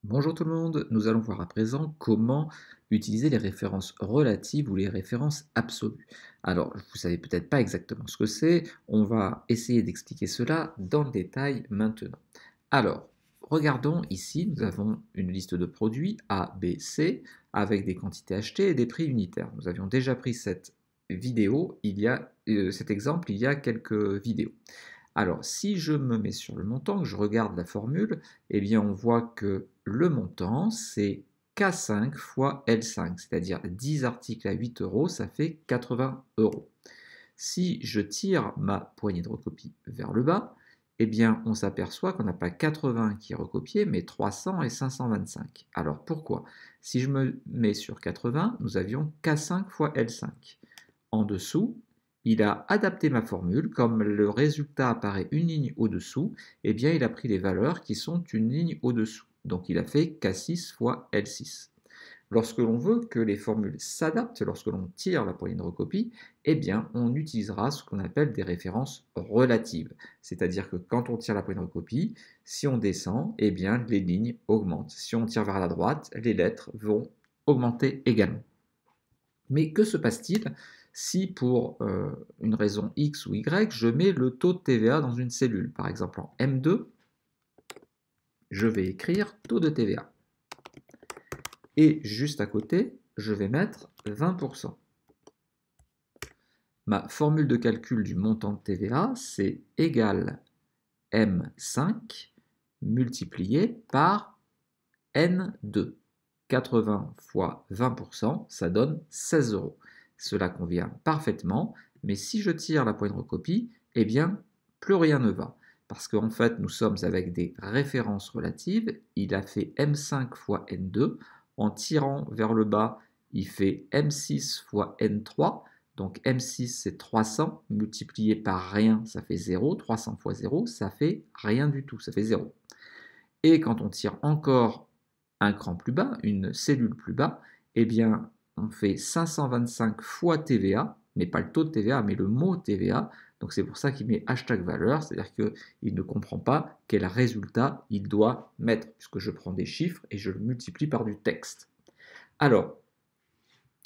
Bonjour tout le monde, nous allons voir à présent comment utiliser les références relatives ou les références absolues. Alors, vous savez peut-être pas exactement ce que c'est, on va essayer d'expliquer cela dans le détail maintenant. Alors, regardons ici, nous avons une liste de produits A, B, C avec des quantités achetées et des prix unitaires. Nous avions déjà pris cette vidéo, cet exemple il y a quelques vidéos. Alors, si je me mets sur le montant, que je regarde la formule, eh bien, on voit que le montant, c'est K5 fois L5, c'est-à-dire 10 articles à 8 euros, ça fait 80 euros. Si je tire ma poignée de recopie vers le bas, eh bien, on s'aperçoit qu'on n'a pas 80 qui est recopié, mais 300 et 525. Alors, pourquoi? Si je me mets sur 80, nous avions K5 fois L5. En dessous, il a adapté ma formule, comme le résultat apparaît une ligne au-dessous, eh bien il a pris les valeurs qui sont une ligne au-dessous. Donc il a fait K6 fois L6. Lorsque l'on veut que les formules s'adaptent, lorsque l'on tire la poignée de recopie, eh bien on utilisera ce qu'on appelle des références relatives. C'est-à-dire que quand on tire la poignée de recopie, si on descend, eh bien les lignes augmentent. Si on tire vers la droite, les lettres vont augmenter également. Mais que se passe-t-il si pour une raison X ou Y, je mets le taux de TVA dans une cellule? Par exemple en M2, je vais écrire taux de TVA. Et juste à côté, je vais mettre 20%. Ma formule de calcul du montant de TVA, c'est égal M5 multiplié par N2. 80 fois 20%, ça donne 16 euros. Cela convient parfaitement, mais si je tire la poignée de recopie, eh bien, plus rien ne va. Parce qu'en fait, nous sommes avec des références relatives. Il a fait M5 fois N2. En tirant vers le bas, il fait M6 fois N3. Donc M6, c'est 300, multiplié par rien, ça fait 0. 300 fois 0, ça fait rien du tout, ça fait 0. Et quand on tire encore un cran plus bas, une cellule plus bas, eh bien, on fait 525 fois TVA, mais pas le taux de TVA, mais le mot TVA. Donc c'est pour ça qu'il met hashtag valeur, c'est-à-dire qu'il ne comprend pas quel résultat il doit mettre, puisque je prends des chiffres et je le multiplie par du texte. Alors,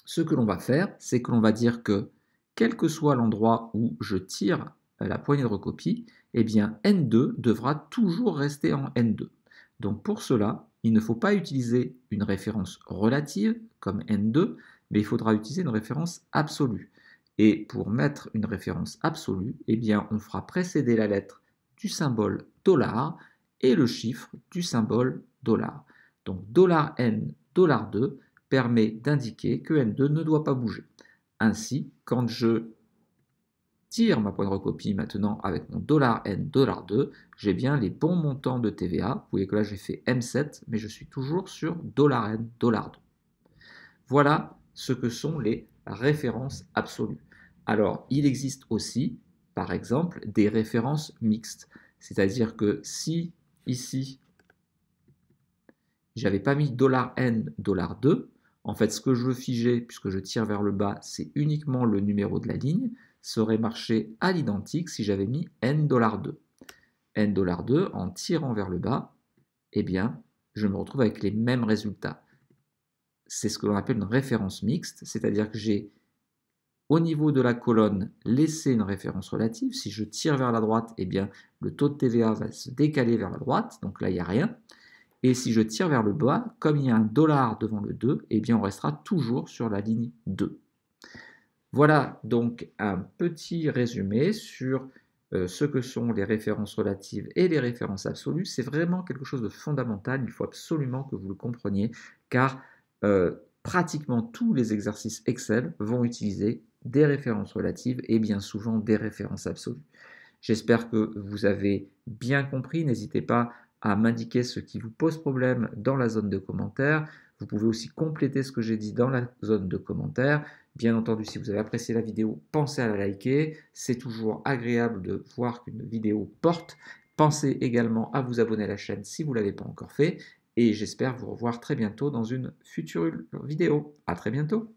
ce que l'on va faire, c'est que l'on va dire que quel que soit l'endroit où je tire la poignée de recopie, eh bien N2 devra toujours rester en N2. Donc pour cela, il ne faut pas utiliser une référence relative comme N2, mais il faudra utiliser une référence absolue. Et pour mettre une référence absolue, eh bien on fera précéder la lettre du symbole dollar et le chiffre du symbole dollar. Donc $N, $2 permet d'indiquer que N2 ne doit pas bouger. Ainsi, quand je tire ma poignée de recopie maintenant avec mon $N, $2, j'ai bien les bons montants de TVA. Vous voyez que là j'ai fait M7, mais je suis toujours sur $N, $2. Voilà ce que sont les références absolues. Alors, il existe aussi, par exemple, des références mixtes. C'est-à-dire que si ici, j'avais pas mis $N, $2. En fait, ce que je veux figer, puisque je tire vers le bas, c'est uniquement le numéro de la ligne, ça aurait marché à l'identique si j'avais mis N$2. N$2, en tirant vers le bas, eh bien, je me retrouve avec les mêmes résultats. C'est ce que l'on appelle une référence mixte, c'est-à-dire que j'ai au niveau de la colonne laissé une référence relative. Si je tire vers la droite, eh bien, le taux de TVA va se décaler vers la droite, donc là, il n'y a rien. Et si je tire vers le bas, comme il y a un dollar devant le 2, eh bien on restera toujours sur la ligne 2. Voilà donc un petit résumé sur ce que sont les références relatives et les références absolues. C'est vraiment quelque chose de fondamental, il faut absolument que vous le compreniez, car pratiquement tous les exercices Excel vont utiliser des références relatives et bien souvent des références absolues. J'espère que vous avez bien compris. N'hésitez pas à m'indiquer ce qui vous pose problème dans la zone de commentaires. Vous pouvez aussi compléter ce que j'ai dit dans la zone de commentaires. Bien entendu, si vous avez apprécié la vidéo, pensez à la liker. C'est toujours agréable de voir qu'une vidéo porte. Pensez également à vous abonner à la chaîne si vous ne l'avez pas encore fait. Et j'espère vous revoir très bientôt dans une future vidéo. À très bientôt.